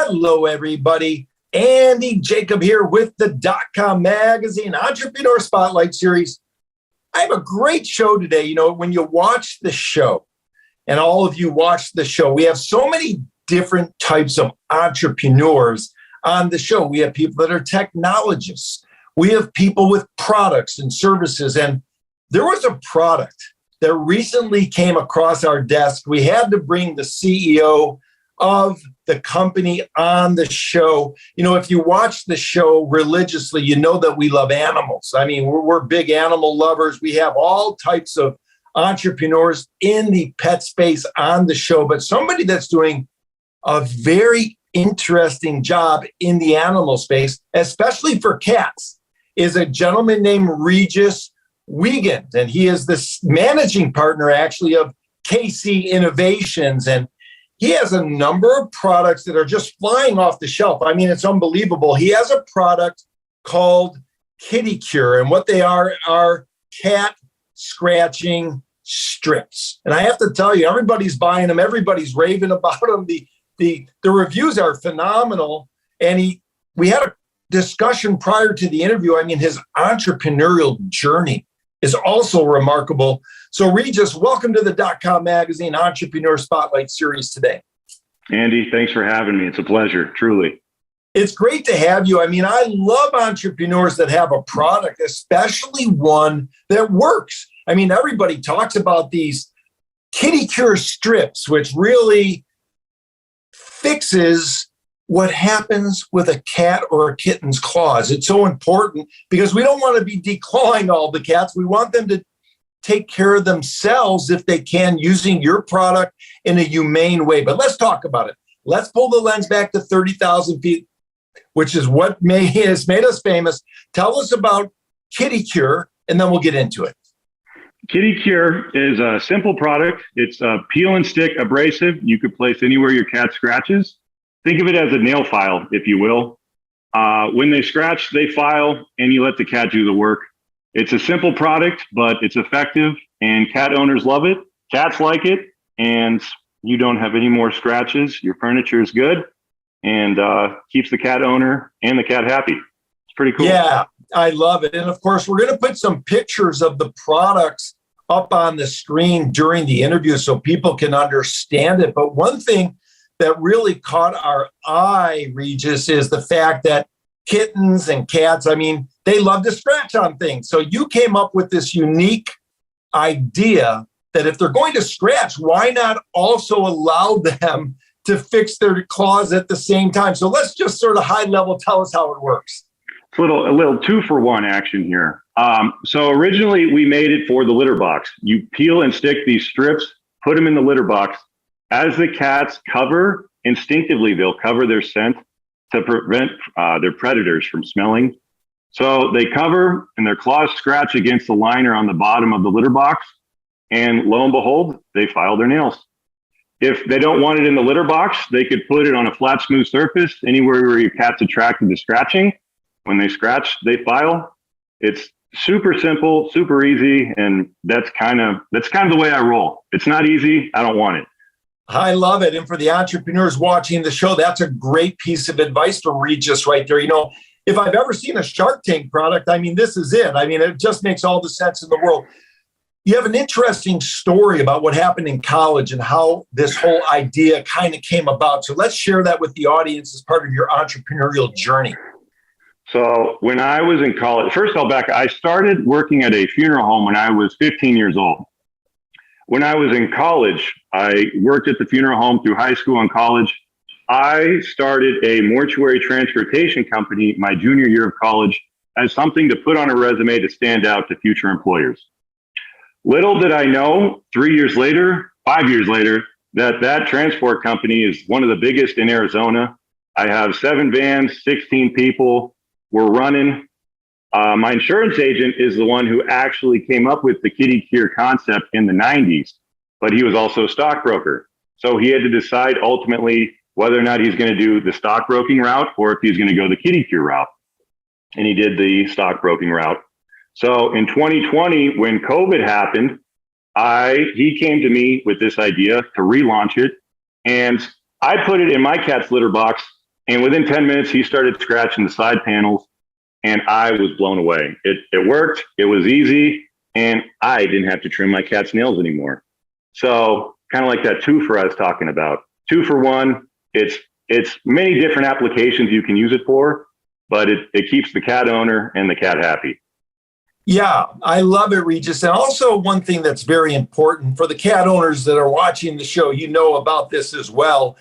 Hello, everybody. Andy Jacob here with the DotCom magazine Entrepreneur Spotlight Series. I have a great show today. You know, when you watch the show, and all of you watch the show, we have so many different types of entrepreneurs on the show. We have people that are technologists. We have people with products and services. And there was a product that recently came across our desk. We had to bring the CEO of the company on the show. You know, if you watch the show religiously, you know that we love animals. I mean, we're big animal lovers. We have all types of entrepreneurs in the pet space on the show, but somebody that's doing a very interesting job in the animal space, especially for cats, is a gentleman named Regis Wiegand. And he is the managing partner, actually, of KC Innovations. And he has a number of products that are just flying off the shelf. I mean, it's unbelievable. He has a product called Kitty Cure, and what they are cat scratching strips. And I have to tell you, everybody's buying them. Everybody's raving about them. The reviews are phenomenal. And we had a discussion prior to the interview. I mean, his entrepreneurial journey is also remarkable. So Regis, welcome to the .com magazine Entrepreneur Spotlight Series today. Andy, thanks for having me. It's a pleasure, truly. It's great to have you. I mean, I love entrepreneurs that have a product, especially one that works. I mean, everybody talks about these Kitty Cure strips, which really fixes what happens with a cat or a kitten's claws. It's so important because we don't want to be declawing all the cats. We want them to take care of themselves if they can, using your product in a humane way. But let's talk about it. Let's pull the lens back to 30,000 feet, which is what has made us famous. Tell us about Kitty Cure, and then we'll get into it. Kitty Cure is a simple product. It's a peel and stick abrasive you could place anywhere your cat scratches. Think of it as a nail file, if you will. When they scratch, they file, and you let the cat do the work. It's a simple product, but it's effective, and cat owners love it. Cats like it, and you don't have any more scratches. Your furniture is good, and keeps the cat owner and the cat happy. It's pretty cool. Yeah, I love it. And of course, we're going to put some pictures of the products up on the screen during the interview so people can understand it. But one thing that really caught our eye, Regis, is the fact that kittens and cats, I mean, they love to scratch on things. So you came up with this unique idea that if they're going to scratch, why not also allow them to fix their claws at the same time? So let's just sort of high level tell us how it works. It's a little 2-for-1 action here. So originally we made it for the litter box. You peel and stick these strips, put them in the litter box. As the cats cover, instinctively, they'll cover their scent to prevent their predators from smelling. So they cover and their claws scratch against the liner on the bottom of the litter box. And lo and behold, they file their nails. If they don't want it in the litter box, they could put it on a flat, smooth surface anywhere where your cat's attracted to scratching. When they scratch, they file. It's super simple, super easy. And that's kind of the way I roll. It's not easy. I don't want it. I love it. And for the entrepreneurs watching the show, that's a great piece of advice from Regis right there. You know, if I've ever seen a Shark Tank product, I mean, this is it. I mean, it just makes all the sense in the world. You have an interesting story about what happened in college and how this whole idea kind of came about. So let's share that with the audience as part of your entrepreneurial journey. So when I was in college, first of all, I started working at a funeral home when I was 15 years old. When I was in college, I worked at the funeral home through high school and college. I started a mortuary transportation company my junior year of college as something to put on a resume to stand out to future employers. Little did I know, 3 years later, 5 years later, that transport company is one of the biggest in Arizona. I have 7 vans, 16 people. We're running. My insurance agent is the one who actually came up with the Kitty Cure concept in the 90s, but he was also a stockbroker. So he had to decide ultimately whether or not he's going to do the stockbroking route or if he's going to go the Kitty Cure route. And he did the stockbroking route. So in 2020, when COVID happened, he came to me with this idea to relaunch it. And I put it in my cat's litter box And within 10 minutes, he started scratching the side panels, and I was blown away. It worked. It was easy, and I didn't have to trim my cat's nails anymore. So kind of like that twofer I was talking about. 2 for 1. It's many different applications you can use it for, but it keeps the cat owner and the cat happy. Yeah, I love it, Regis. And also one thing that's very important for the cat owners that are watching the show, you know about this as well,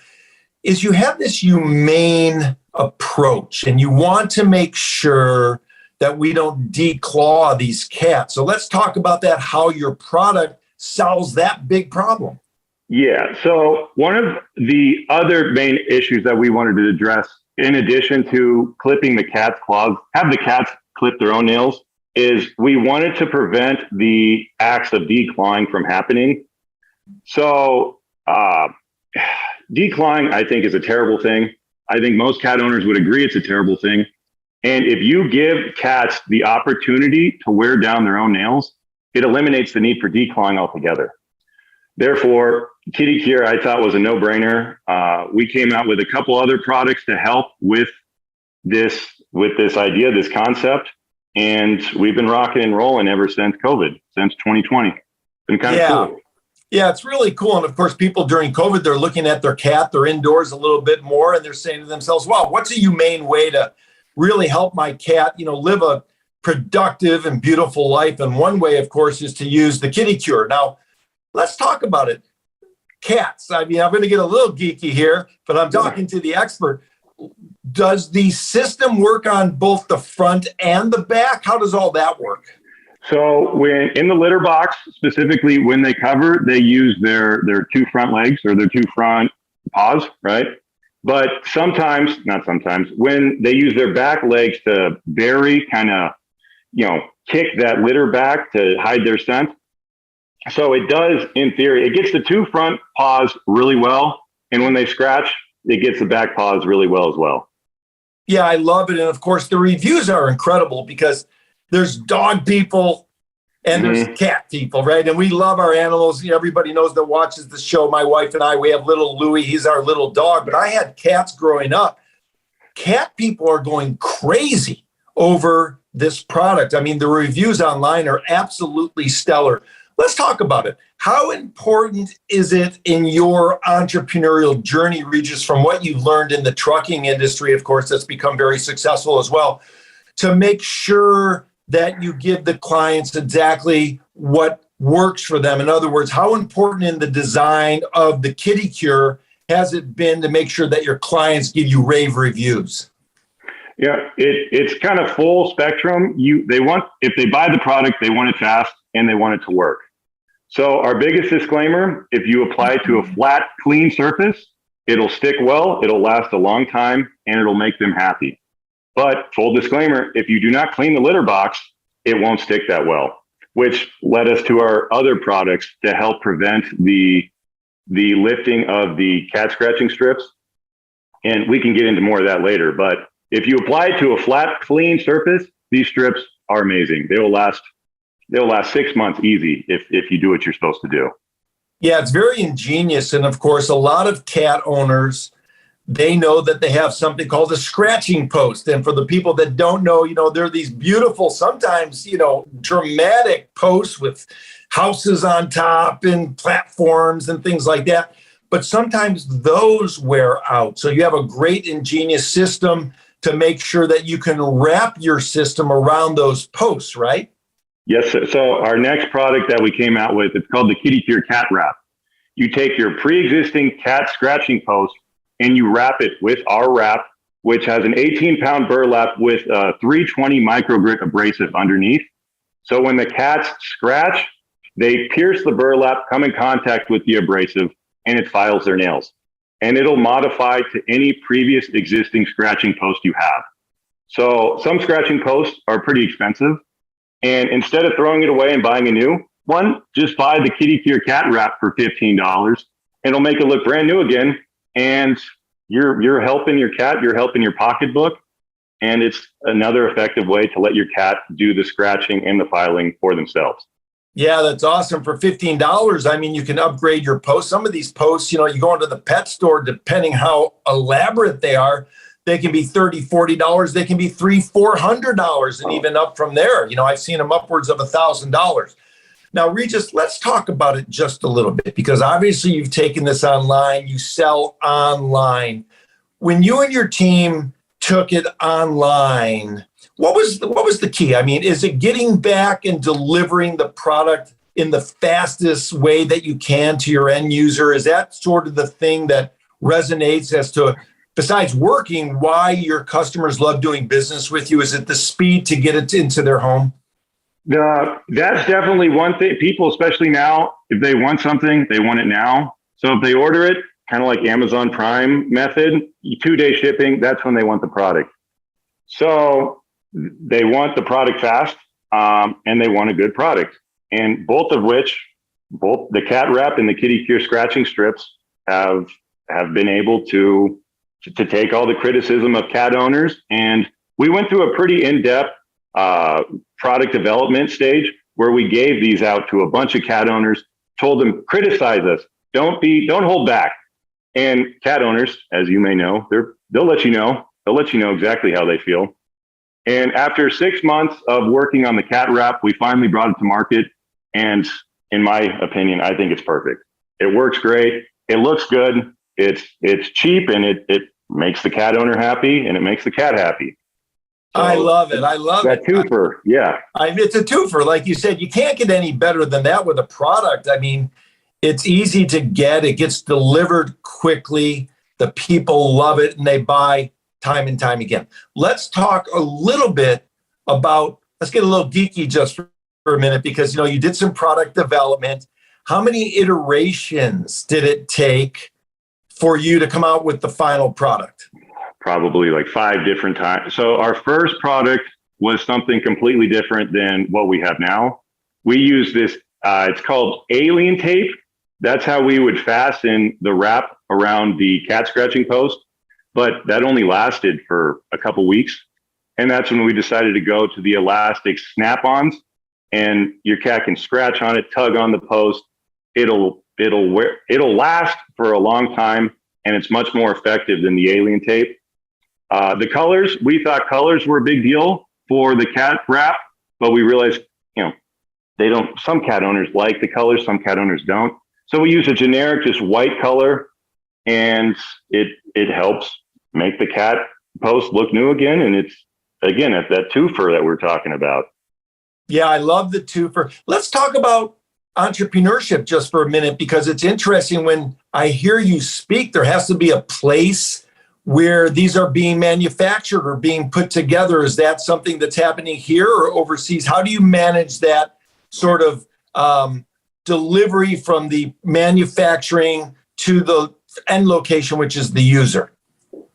is you have this humane approach and you want to make sure that we don't declaw these cats. So let's talk about that, how your product solves that big problem. Yeah. So one of the other main issues that we wanted to address, in addition to clipping the cat's claws, have the cats clip their own nails, is we wanted to prevent the acts of declawing from happening. So declawing, I think, is a terrible thing. I think most cat owners would agree it's a terrible thing. And if you give cats the opportunity to wear down their own nails, it eliminates the need for declawing altogether. Therefore, kitty cure I thought was a no-brainer. We came out with a couple other products to help with this idea, this concept, and we've been rocking and rolling ever since COVID, since 2020. It's been kind of cool. Yeah, it's really cool. And of course, people during COVID, they're looking at their cat, they're indoors a little bit more, and they're saying to themselves, wow, what's a humane way to really help my cat, live a productive and beautiful life? And one way, of course, is to use the kitty cure. Now, let's talk about it. Cats. I mean, I'm going to get a little geeky here, but I'm talking to the expert. Does the system work on both the front and the back? How does all that work? So when in the litter box, specifically when they cover, they use their 2 front legs or their 2 front paws, right? But not sometimes, when they use their back legs to bury, kind of, kick that litter back to hide their scent. So it does, in theory, it gets the 2 front paws really well. And when they scratch, it gets the back paws really well as well. Yeah, I love it. And of course, the reviews are incredible because there's dog people and there's cat people, right? And we love our animals. Everybody knows that watches the show. My wife and I, we have little Louie. He's our little dog. But I had cats growing up. Cat people are going crazy over this product. I mean, the reviews online are absolutely stellar. Let's talk about it. How important is it in your entrepreneurial journey, Regis, from what you've learned in the trucking industry, of course, that's become very successful as well, to make sure that you give the clients exactly what works for them? In other words, how important in the design of the kitty cure has it been to make sure that your clients give you rave reviews? Yeah, it's kind of full spectrum. If they buy the product, they want it fast and they want it to work. So our biggest disclaimer, if you apply it to a flat, clean surface, it'll stick well, it'll last a long time, and it'll make them happy. But full disclaimer, if you do not clean the litter box, it won't stick that well, which led us to our other products to help prevent the lifting of the cat scratching strips. And we can get into more of that later. But if you apply it to a flat, clean surface, these strips are amazing. They'll last 6 months easy if you do what you're supposed to do. Yeah, it's very ingenious. And of course, a lot of cat owners, they know that they have something called a scratching post. And for the people that don't know, there are these beautiful, sometimes, dramatic posts with houses on top and platforms and things like that. But sometimes those wear out. So you have a great ingenious system to make sure that you can wrap your system around those posts, right? Yes, sir. So our next product that we came out with, it's called the Kitty Cure Cat Wrap. You take your pre-existing cat scratching post and you wrap it with our wrap, which has an 18-pound burlap with a 320 microgrit abrasive underneath. So when the cats scratch, they pierce the burlap, come in contact with the abrasive, and it files their nails. And it'll modify to any previous existing scratching post you have. So some scratching posts are pretty expensive. And instead of throwing it away and buying a new one, just buy the Kitty Cure Cat Wrap for $15. It'll make it look brand new again. And you're helping your cat, you're helping your pocketbook. And it's another effective way to let your cat do the scratching and the filing for themselves. Yeah, that's awesome. For $15, I mean, you can upgrade your posts. Some of these posts, you go into the pet store, depending how elaborate they are, They can be $30, $40. They can be $300, $400 and even up from there. I've seen them upwards of $1,000. Now, Regis, let's talk about it just a little bit, because obviously you've taken this online, you sell online. When you and your team took it online, what was the key? I mean, is it getting back and delivering the product in the fastest way that you can to your end user? Is that sort of the thing that resonates as to, besides working, why your customers love doing business with you? Is it the speed to get it into their home? That's definitely one thing. People, especially now, if they want something, they want it now. So if they order it, kind of like Amazon Prime method, 2-day shipping, that's when they want the product. So they want the product fast, and they want a good product. And both the cat wrap and the kitty cure scratching strips have been able to take all the criticism of cat owners. And we went through a pretty in-depth product development stage where we gave these out to a bunch of cat owners, told them, criticize us, don't hold back. And cat owners, as you may know, they'll let you know exactly how they feel. And after 6 months of working on the cat wrap, we finally brought it to market. And in my opinion, I think it's perfect. It works great. It looks good. It's cheap, and it makes the cat owner happy, and it makes the cat happy. So I love it. That twofer, yeah. It's a twofer. Like you said, you can't get any better than that with a product. I mean, it's easy to get. It gets delivered quickly. The people love it, and they buy time and time again. Let's talk a little bit about, let's get a little geeky just for a minute, because, you did some product development. How many iterations did it take for you to come out with the final product? Probably like 5 different times. So our first product was something completely different than what we have now. We use this, it's called alien tape. That's how we would fasten the wrap around the cat scratching post. But that only lasted for a couple weeks. And that's when we decided to go to the elastic snap-ons, and your cat can scratch on it, tug on the post. It'll last for a long time, and it's much more effective than the alien tape. The colors, we thought colors were a big deal for the cat wrap, but we realized, some cat owners like the colors, some cat owners don't. So we use a generic, just white color, and it helps make the cat post look new again. And it's, again, at that twofer that we're talking about. Yeah, I love the twofer. Let's talk about entrepreneurship just for a minute, because it's interesting when I hear you speak. There has to be a place where these are being manufactured or being put together. Is that something that's happening here or overseas? How do you manage that sort of delivery from the manufacturing to the end location, which is the user?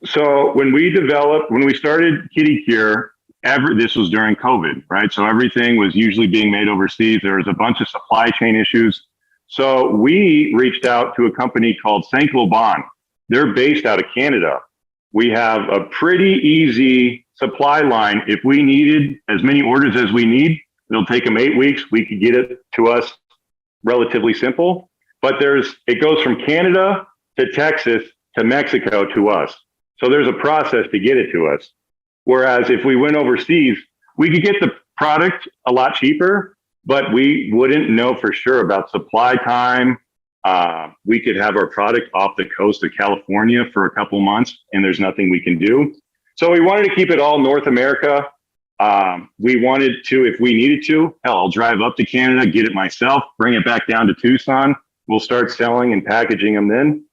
So when we started Kitty Cure, this was during COVID, right? So everything was usually being made overseas. There was a bunch of supply chain issues. So we reached out to a company called Saint-Gobain. They're based out of Canada. We have a pretty easy supply line. If we needed as many orders as we need, it'll take them 8 weeks. We could get it to us relatively simple. But it goes from Canada to Texas to Mexico to us. So there's a process to get it to us. Whereas if we went overseas, we could get the product a lot cheaper, but we wouldn't know for sure about supply time. We could have our product off the coast of California for a couple months, and there's nothing we can do. So we wanted to keep it all North America. We wanted to, if we needed to, I'll drive up to Canada, get it myself, bring it back down to Tucson. We'll start selling and packaging them then.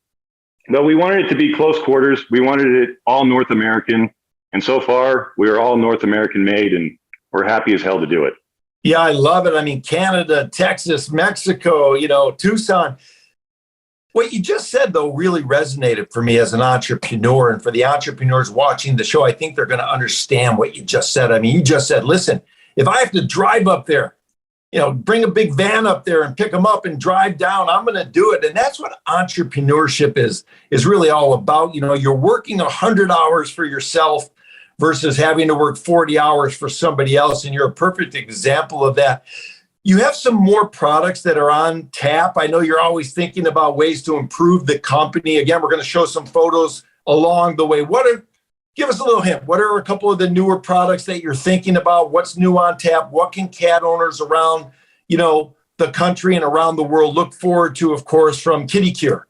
But we wanted it to be close quarters. We wanted it all North American. And so far, we are all North American made, and we're happy as hell to do it. Yeah, I love it. I mean, Canada, Texas, Mexico, Tucson. What you just said, though, really resonated for me as an entrepreneur, and for the entrepreneurs watching the show. I think they're going to understand what you just said. I mean, you just said, listen, if I have to drive up there, bring a big van up there and pick them up and drive down, I'm going to do it. And that's what entrepreneurship is really all about. You're working 100 hours for yourself versus having to work 40 hours for somebody else. And you're a perfect example of that. You have some more products that are on tap. I know you're always thinking about ways to improve the company. Again, we're going to show some photos along the way. Give us a little hint. What are a couple of the newer products that you're thinking about? What's new on tap? What can cat owners around, the country and around the world look forward to, of course, from Kitty Cure?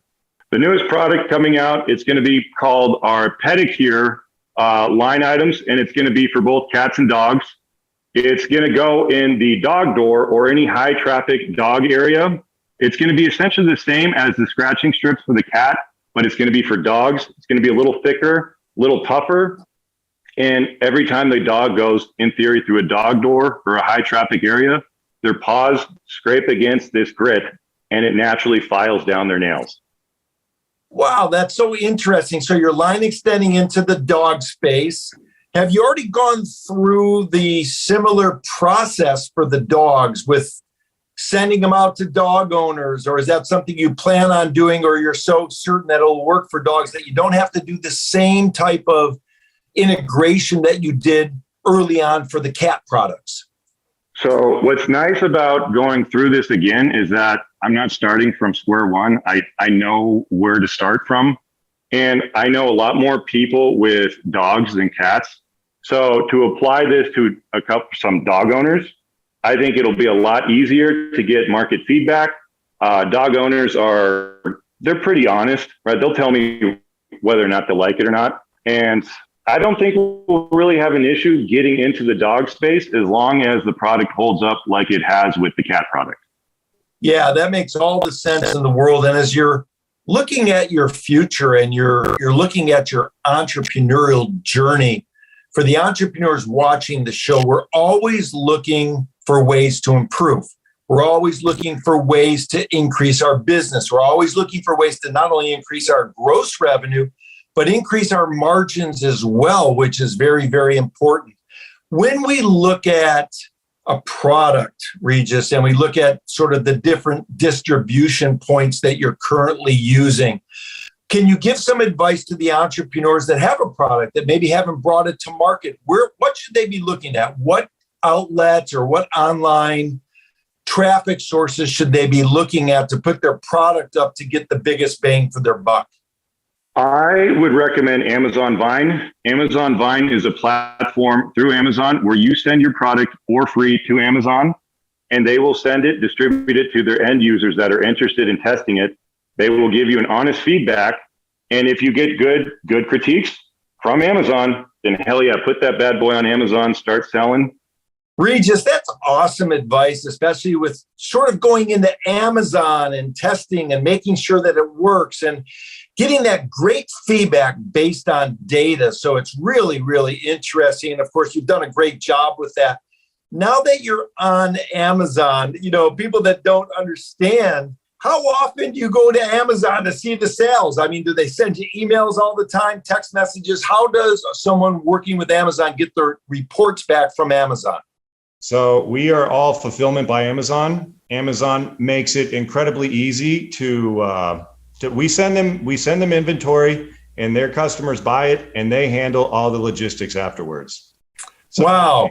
The newest product coming out, it's going to be called our Pedicure line items, and it's going to be for both cats and dogs. It's going to go in the dog door or any high traffic dog area. It's going to be essentially the same as the scratching strips for the cat, but it's going to be for dogs. It's going to be a little thicker, a little tougher. And every time the dog goes, in theory, through a dog door or a high traffic area, their paws scrape against this grit and it naturally files down their nails. Wow, that's so interesting. So your line extending into the dog space. Have you already gone through the similar process for the dogs with sending them out to dog owners, or is that something you plan on doing, or you're so certain that it'll work for dogs that you don't have to do the same type of integration that you did early on for the cat products? So what's nice about going through this again is that I'm not starting from square one. I know where to start from. And I know a lot more people with dogs than cats. So to apply this to some dog owners, I think it'll be a lot easier to get market feedback. Dog owners they're pretty honest, right? They'll tell me whether or not they like it or not. And I don't think we'll really have an issue getting into the dog space as long as the product holds up like it has with the cat product. Yeah, that makes all the sense in the world. And as you're looking at your future and you're looking at your entrepreneurial journey, for the entrepreneurs watching the show, we're always looking for ways to improve. We're always looking for ways to increase our business. We're always looking for ways to not only increase our gross revenue, but increase our margins as well, which is very, very important. When we look at a product, Regis, and we look at sort of the different distribution points that you're currently using, can you give some advice to the entrepreneurs that have a product that maybe haven't brought it to market? What should they be looking at? What outlets or what online traffic sources should they be looking at to put their product up to get the biggest bang for their buck? I would recommend Amazon Vine. Amazon Vine is a platform through Amazon where you send your product for free to Amazon, and they will distribute it to their end users that are interested in testing it. They will give you an honest feedback. And if you get good critiques from Amazon, then hell yeah, put that bad boy on Amazon, start selling. Regis, that's awesome advice, especially with sort of going into Amazon and testing and making sure that it works and getting that great feedback based on data. So it's really, really interesting. And of course, you've done a great job with that. Now that you're on Amazon, people that don't understand, how often do you go to Amazon to see the sales? I mean, do they send you emails all the time, text messages? How does someone working with Amazon get their reports back from Amazon? So we are all fulfillment by Amazon. Amazon makes it incredibly easy we send them inventory and their customers buy it and they handle all the logistics afterwards. So wow.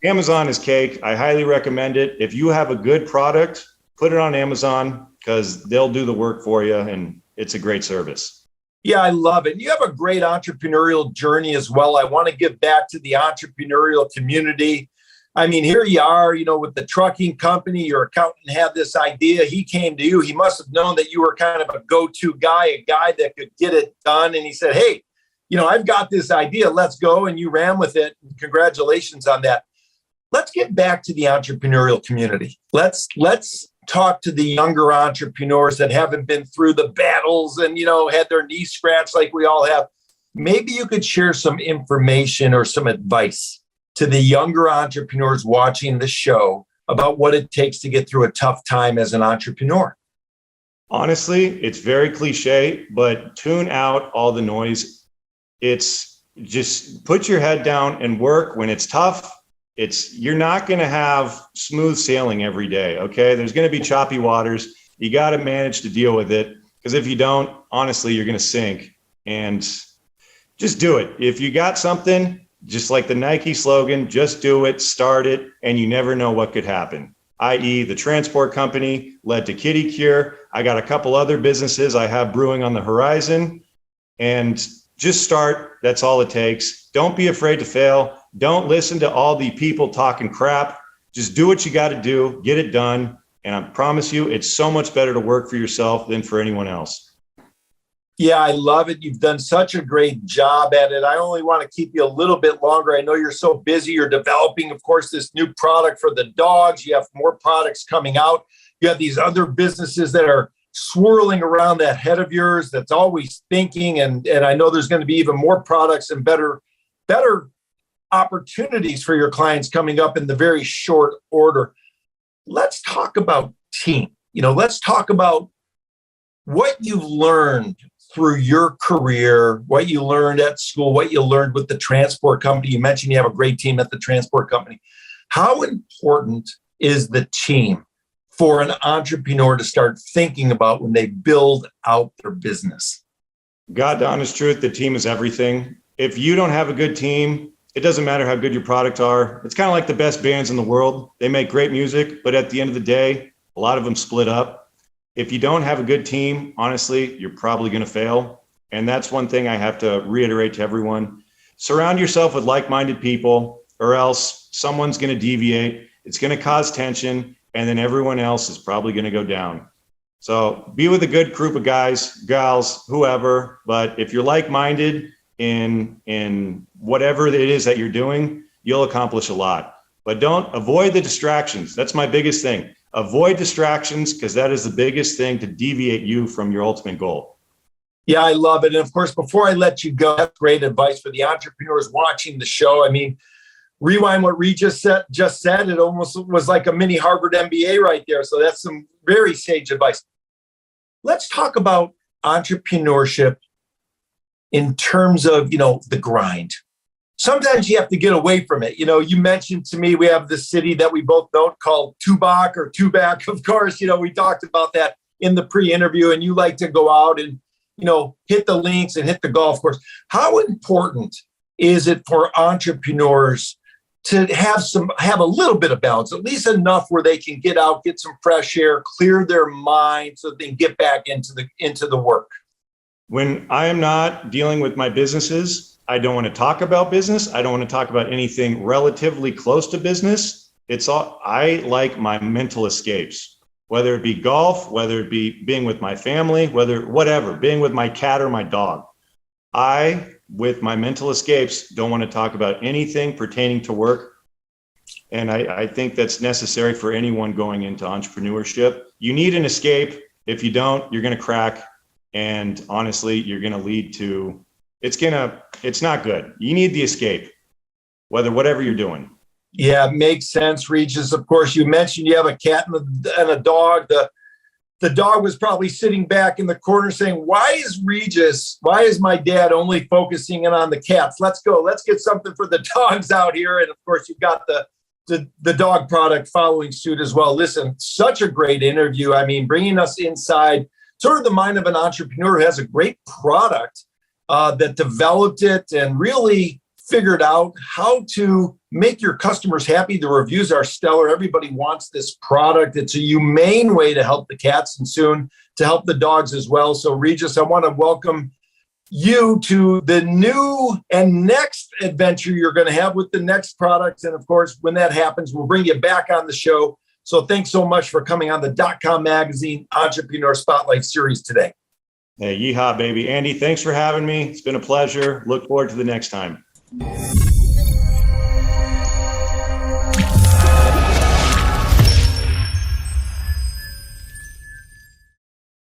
Amazon is cake. I highly recommend it. If you have a good product, put it on Amazon because they'll do the work for you and it's a great service. Yeah, I love it. You have a great entrepreneurial journey as well. I want to give back to the entrepreneurial community. I mean, here you are, with the trucking company, your accountant had this idea. He came to you. He must have known that you were kind of a go-to guy, a guy that could get it done. And he said, hey, I've got this idea. Let's go. And you ran with it. Congratulations on that. Let's get back to the entrepreneurial community. Let's talk to the younger entrepreneurs that haven't been through the battles and, had their knees scratched like we all have. Maybe you could share some information or some advice to the younger entrepreneurs watching the show about what it takes to get through a tough time as an entrepreneur. Honestly, it's very cliche, but tune out all the noise. It's just put your head down and work. When it's tough, you're not going to have smooth sailing every day. Okay. There's going to be choppy waters. You got to manage to deal with it. Because if you don't, honestly, you're going to sink. And just do it. If you got something, just like the Nike slogan, just do it, start it, and you never know what could happen. I.e. the transport company led to Kitty Cure. I got a couple other businesses I have brewing on the horizon. And Just start. That's all it takes. Don't be afraid to fail. Don't listen to all the people talking crap. Just do what you got to do, get it done. And I promise you, it's so much better to work for yourself than for anyone else. Yeah, I love it. You've done such a great job at it. I only want to keep you a little bit longer. I know you're so busy. You're developing, of course, this new product for the dogs. You have more products coming out. You have these other businesses that are swirling around that head of yours that's always thinking. And I know there's going to be even more products and better opportunities for your clients coming up in the very short order. Let's talk about team. Let's talk about what you've learned through your career, what you learned at school, what you learned with the transport company. You mentioned you have a great team at the transport company. How important is the team for an entrepreneur to start thinking about when they build out their business? God, the honest truth, the team is everything. If you don't have a good team, it doesn't matter how good your products are. It's kind of like the best bands in the world. They make great music, but at the end of the day, a lot of them split up. If you don't have a good team, honestly, you're probably going to fail. And that's one thing I have to reiterate to everyone. Surround yourself with like-minded people, or else someone's going to deviate. It's going to cause tension, and then everyone else is probably going to go down. So be with a good group of guys, gals, whoever. But if you're like-minded in whatever it is that you're doing, you'll accomplish a lot. But don't avoid the distractions. That's my biggest thing. Avoid distractions, because that is the biggest thing to deviate you from your ultimate goal. Yeah, I love it. And of course, before I let you go, that's great advice for the entrepreneurs watching the show. I mean, rewind what Regis just said. It almost was like a mini Harvard MBA right there. So that's some very sage advice. Let's talk about entrepreneurship in terms of, the grind. Sometimes you have to get away from it. You mentioned to me, we have this city that we both know called Tubac, of course. We talked about that in the pre-interview, and you like to go out and, hit the links and hit the golf course. How important is it for entrepreneurs to have a little bit of balance, at least enough where they can get out, get some fresh air, clear their mind so they can get back into the work? When I am not dealing with my businesses, I don't want to talk about business. I don't want to talk about anything relatively close to business. I like my mental escapes, whether it be golf, whether it be being with my family, whatever, being with my cat or my dog. With my mental escapes, don't want to talk about anything pertaining to work. And I think that's necessary for anyone going into entrepreneurship. You need an escape. If you don't, you're going to crack. And honestly, you're going to lead to, it's not good. You need the escape, whatever you're doing. Yeah, it makes sense, Regis. Of course, you mentioned you have a cat and a dog. The dog was probably sitting back in the corner saying, why is my dad only focusing in on the cats? Let's go. Let's get something for the dogs out here. And of course, you've got the dog product following suit as well. Listen, such a great interview. I mean, bringing us inside sort of the mind of an entrepreneur who has a great product that developed it and really figured out how to make your customers happy. The reviews are stellar. Everybody wants this product. It's a humane way to help the cats and soon to help the dogs as well. So Regis, I want to welcome you to the new and next adventure you're going to have with the next products. And of course, when that happens, we'll bring you back on the show. So thanks so much for coming on the .com Magazine Entrepreneur Spotlight Series today. Hey, yeehaw, baby. Andy, thanks for having me. It's been a pleasure. Look forward to the next time.